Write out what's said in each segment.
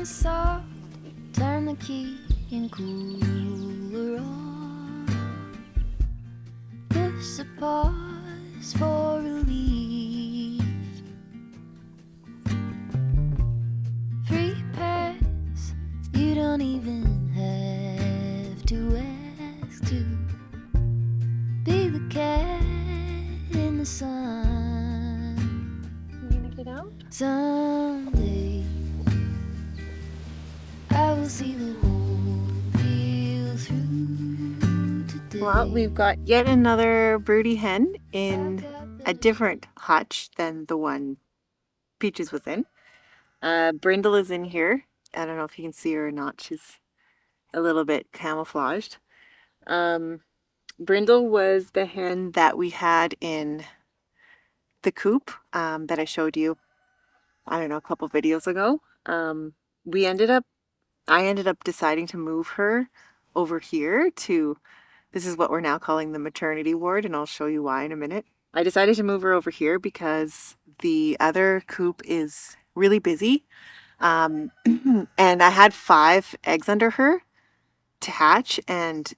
down soft, turn the key and cooler on. Push the pause for relief. Free pass, you don't even have to ask to be the cat in the sun. You gonna get out? Someday I will see the whole deal through today. Well, we've got yet another broody hen in a different hutch than the one Peaches was in. Brindle is in here. I don't know if you can see her or not. She's a little bit camouflaged. Brindle was the hen that we had in the coop that I showed you, I don't know, a couple videos ago. I ended up deciding to move her over here to, this is what we're now calling the maternity ward, and I'll show you why in a minute. I decided to move her over here because the other coop is really busy. And I had 5 eggs under her to hatch, and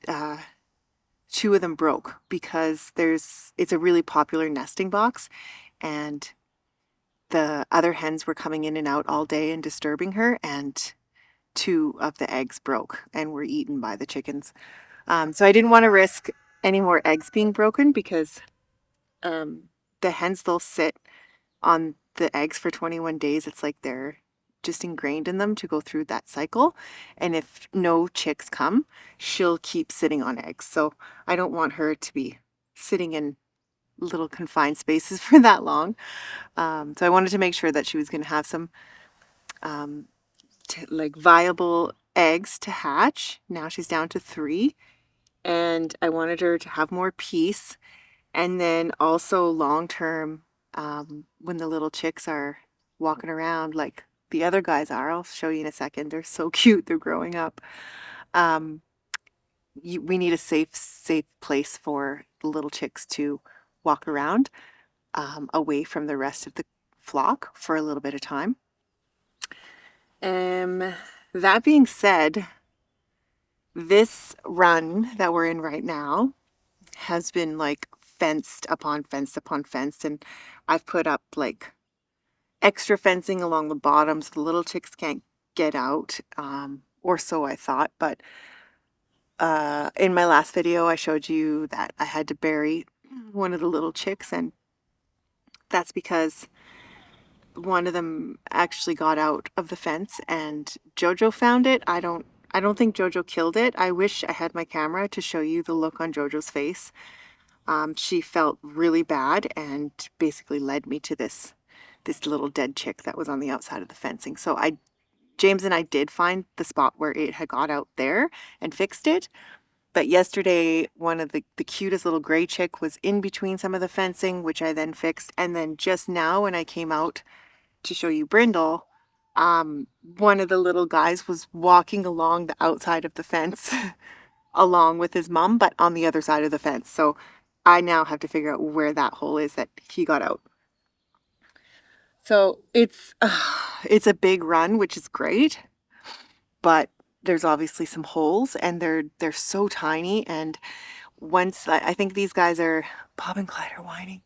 2 of them broke because it's a really popular nesting box, and the other hens were coming in and out all day and disturbing her, and 2 of the eggs broke and were eaten by the chickens. So I didn't want to risk any more eggs being broken because the hens, they'll sit on the eggs for 21 days. It's like they're just ingrained in them to go through that cycle. And if no chicks come, she'll keep sitting on eggs. So I don't want her to be sitting in little confined spaces for that long. So I wanted to make sure that she was going to have some like viable eggs to hatch. Now she's down to 3, and I wanted her to have more peace. And then also long term, when the little chicks are walking around like the other guys are, I'll show you in a second. They're so cute. They're growing up. We need a safe place for the little chicks to walk around away from the rest of the flock for a little bit of time. That being said, this run that we're in right now has been like fenced upon fenced upon fenced, and I've put up like extra fencing along the bottom so the little chicks can't get out, or so I thought. But in my last video I showed you that I had to bury one of the little chicks, and that's because one of them actually got out of the fence and Jojo found it. I don't think Jojo killed it. I wish I had my camera to show you the look on Jojo's face. She felt really bad and basically led me to this little dead chick that was on the outside of the fencing. So James and I did find the spot where it had got out there and fixed it. But yesterday, one of the cutest little gray chick was in between some of the fencing, which I then fixed. And then just now when I came out to show you Brindle, one of the little guys was walking along the outside of the fence along with his mom, but on the other side of the fence. So I now have to figure out where that hole is that he got out. So it's a big run, which is great, but there's obviously some holes, and they're so tiny. And once I think these guys are, Bob and Clyde are whining.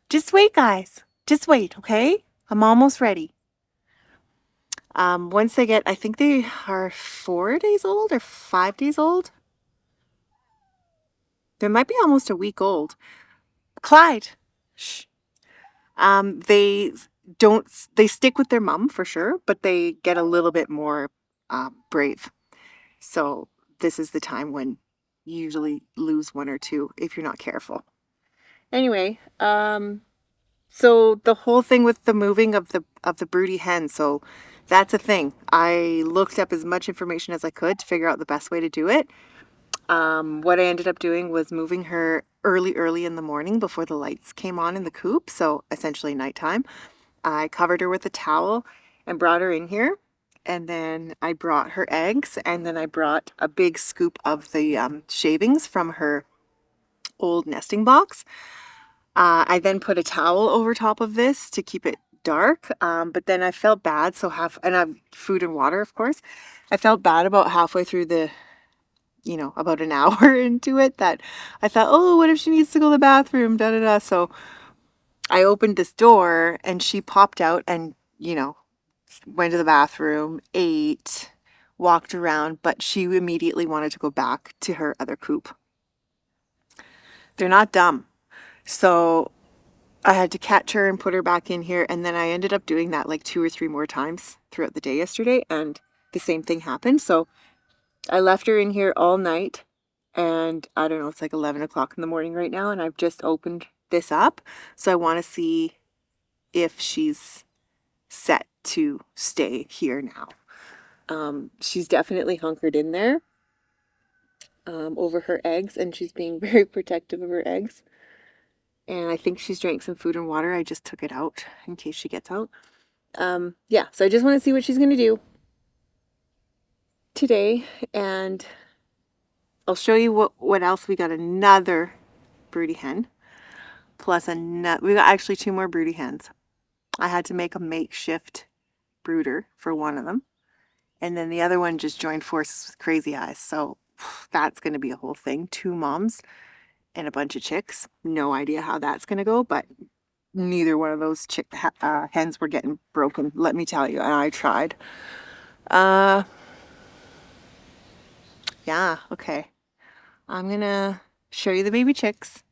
Just wait, guys. Just wait, okay? I'm almost ready. Once they get, I think they are 4 days old or 5 days old. They might be almost a week old. Clyde, shh. They stick with their mom for sure, but they get a little bit more brave. So this is the time when you usually lose 1 or 2 if you're not careful. Anyway, so the whole thing with the moving of the broody hen, so that's a thing. I looked up as much information as I could to figure out the best way to do it. What I ended up doing was moving her early in the morning before the lights came on in the coop, so essentially nighttime. I covered her with a towel and brought her in here, and then I brought her eggs, and then I brought a big scoop of the shavings from her old nesting box. I then put a towel over top of this to keep it dark. But then I felt bad. And I've food and water, of course. I felt bad about halfway through about an hour into it that I thought, oh, what if she needs to go to the bathroom? Da da da. So I opened this door and she popped out and, went to the bathroom, ate, walked around, but she immediately wanted to go back to her other coop. They're not dumb. So I had to catch her and put her back in here. And then I ended up doing that like 2 or 3 more times throughout the day yesterday. And the same thing happened. So I left her in here all night. And I don't know, it's like 11 o'clock in the morning right now. And I've just opened this up. So I want to see if she's set to stay here now. She's definitely hunkered in there over her eggs. And she's being very protective of her eggs. And I think she's drank some food and water. I just took it out in case she gets out. Yeah, so I just want to see what she's going to do today. And I'll show you what else. We got another broody hen. Plus we got actually 2 more broody hens. I had to make a makeshift brooder for one of them. And then the other one just joined forces with Crazy Eyes. So that's going to be a whole thing. 2 moms and a bunch of chicks. No idea how that's going to go, but neither one of those hens were getting broken, let me tell you. And I tried. Yeah, okay. I'm going to show you the baby chicks.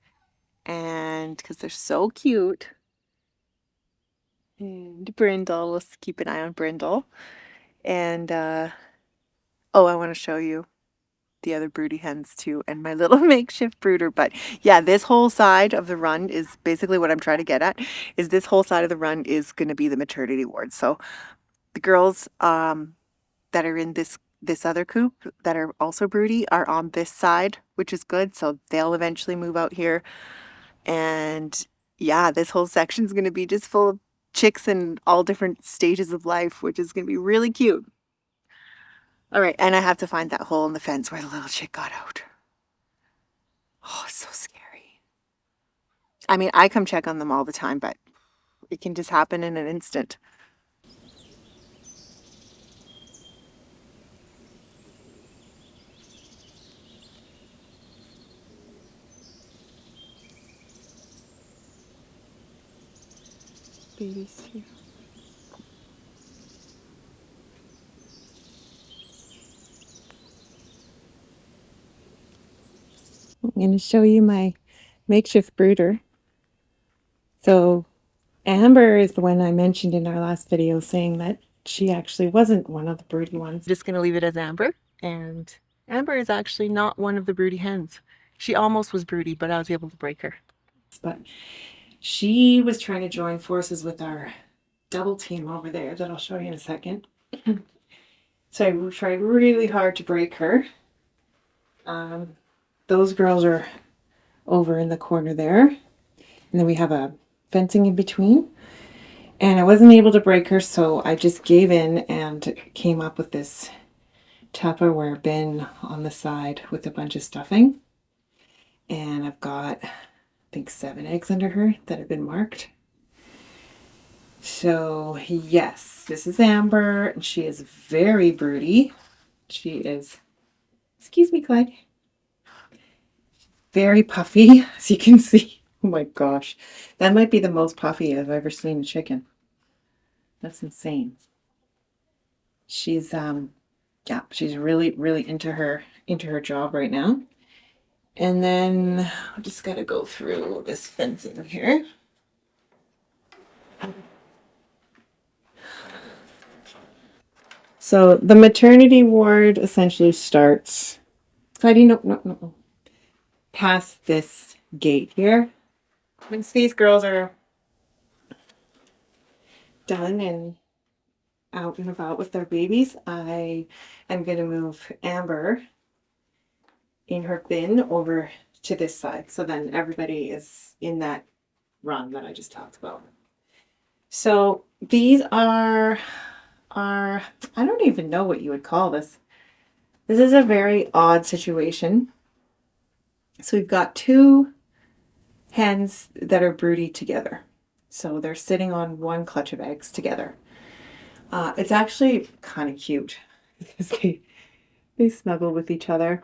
And because they're so cute. And Brindle, we'll keep an eye on Brindle. And, I want to show you the other broody hens too and my little makeshift brooder. But yeah, this whole side of the run is basically what I'm trying to get at, is this whole side of the run is going to be the maternity ward. So the girls that are in this other coop that are also broody are on this side, which is good. So they'll eventually move out here. And yeah, this whole section is going to be just full of chicks in all different stages of life, which is going to be really cute. All right, and I have to find that hole in the fence where the little chick got out. Oh, it's so scary. I mean, I come check on them all the time, but it can just happen in an instant. Babies here. I'm going to show you my makeshift brooder. So Amber is the one I mentioned in our last video, saying that she actually wasn't one of the broody ones. I'm just going to leave it as Amber. And Amber is actually not one of the broody hens. She almost was broody, but I was able to break her. But she was trying to join forces with our double team over there that I'll show you in a second. So I tried really hard to break her. Those girls are over in the corner there. And then we have a fencing in between. And I wasn't able to break her, so I just gave in and came up with this Tupperware bin on the side with a bunch of stuffing. And I've got, I think, 7 eggs under her that have been marked. So yes, this is Amber, and she is very broody. She is, excuse me, Clyde, very puffy, as you can see. Oh my gosh, that might be the most puffy I've ever seen a chicken. That's insane. She's yeah, she's really into her job right now. And then I just gotta go through this fencing here. So the maternity ward essentially starts, Clyde, no, past this gate here. Once these girls are done and out and about with their babies, I am going to move Amber in her bin over to this side. So then everybody is in that run that I just talked about. So these are I don't even know what you would call this. This is a very odd situation. So we've got 2 hens that are broody together. So they're sitting on one clutch of eggs together. It's actually kind of cute because they snuggle with each other.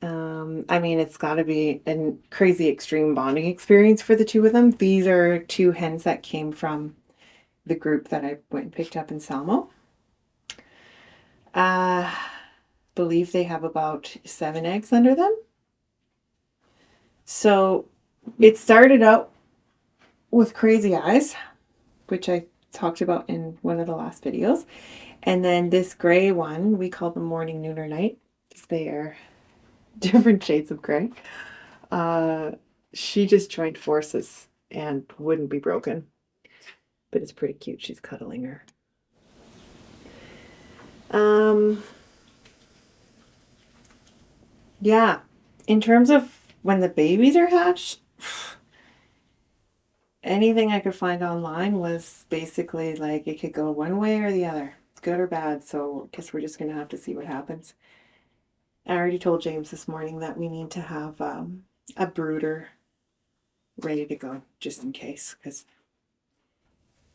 I mean, it's got to be a crazy extreme bonding experience for the two of them. These are two hens that came from the group that I went and picked up in Salmo. Believe they have about 7 eggs under them. So it started out with crazy eyes, which I talked about in one of the last videos. And then this gray one, we call them morning, noon, or night because they are different shades of gray. She just joined forces and wouldn't be broken. But it's pretty cute. She's cuddling her. Yeah. In terms of when the babies are hatched, anything I could find online was basically like it could go one way or the other, good or bad. So I guess we're just going to have to see what happens. I already told James this morning that we need to have a brooder ready to go just in case because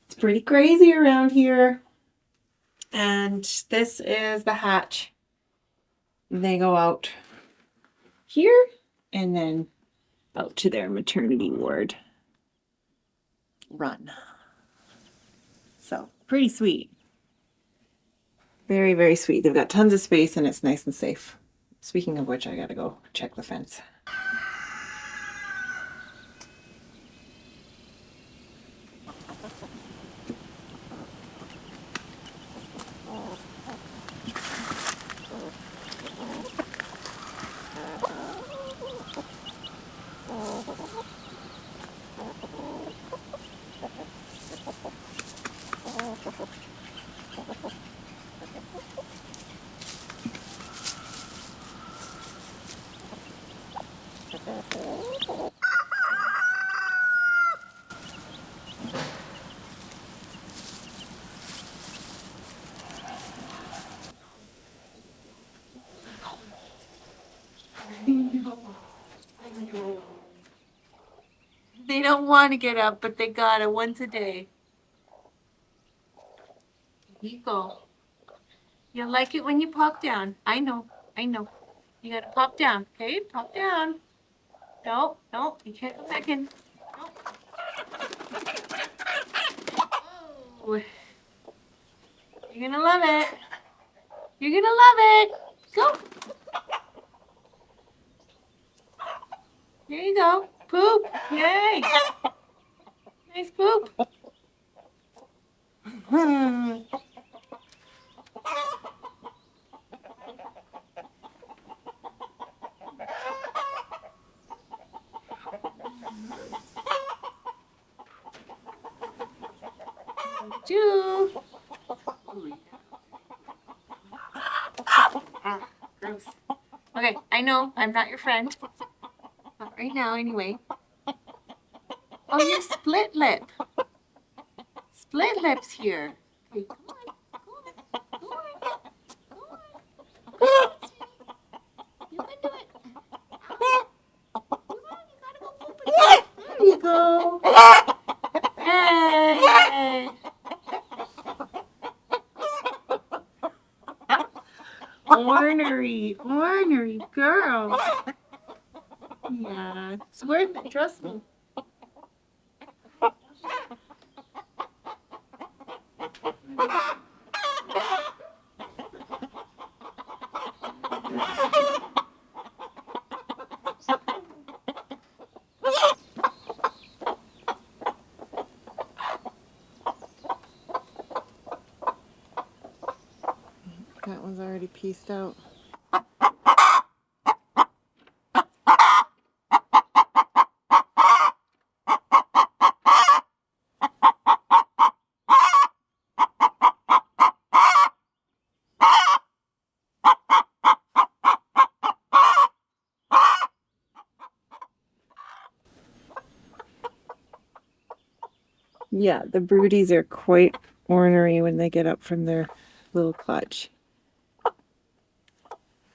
it's pretty crazy around here. And this is the hatch. They go out here and then out to their maternity ward run. So pretty sweet. Very, very sweet. They've got tons of space and it's nice and safe. Speaking of which, I gotta go check the fence. They don't want to get up, but they gotta once a day. Here you go. You'll like it when you pop down. I know. You gotta pop down, okay? Pop down. No, you can't go back in. No. Oh. You're gonna love it. You're gonna love it. Go. Here you go. Poop. Yay. Nice poop. Choo. Gross. Okay, I know I'm not your friend. Not right now, anyway. Oh, you're split lip. Split lips here. Okay, come on. You can do it. Come on, you gotta go poop again. There you go. Hey. Ornery girl. Yeah, it's worth it, trust me. That one's already pieced out. Yeah, the broodies are quite ornery when they get up from their little clutch.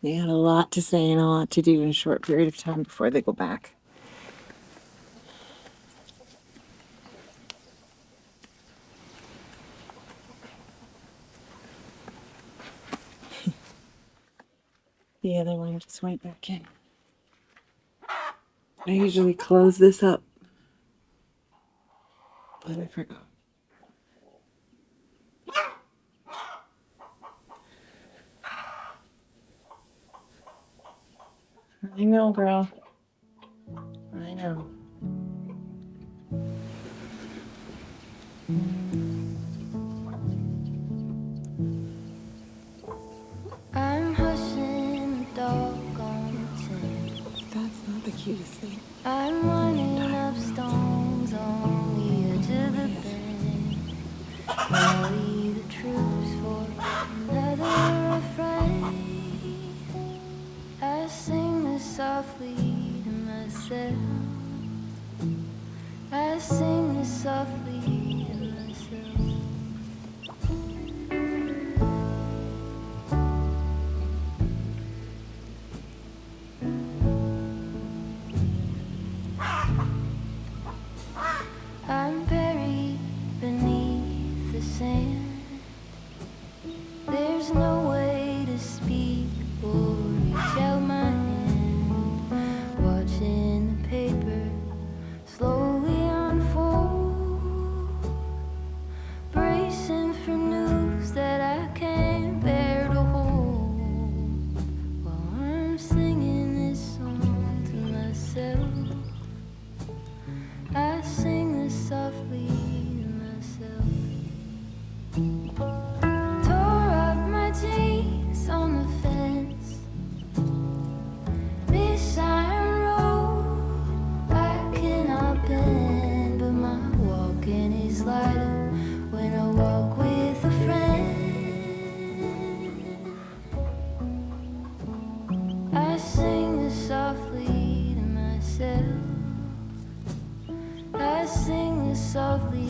They had a lot to say and a lot to do in a short period of time before they go back. The other one just went back in. I usually close this up, but I forgot. I know, girl. I know. I'm hushing the dog on the tin. That's not the cutest thing. I'm running up stones on the edge of the bend. Rally the troops for another refrain. I sing this softly to myself. I sing this softly to myself. I'm buried beneath the sand. There's no way to speak or reach out my hand. Watching the paper slowly unfold, bracing for news that I can't bear to hold. While I'm singing this song to myself, I sing this softly to myself. Tore up my jeans on the fence. This iron road I cannot bend, but my walking is lighter when I walk with a friend. I sing this softly to myself. I sing this softly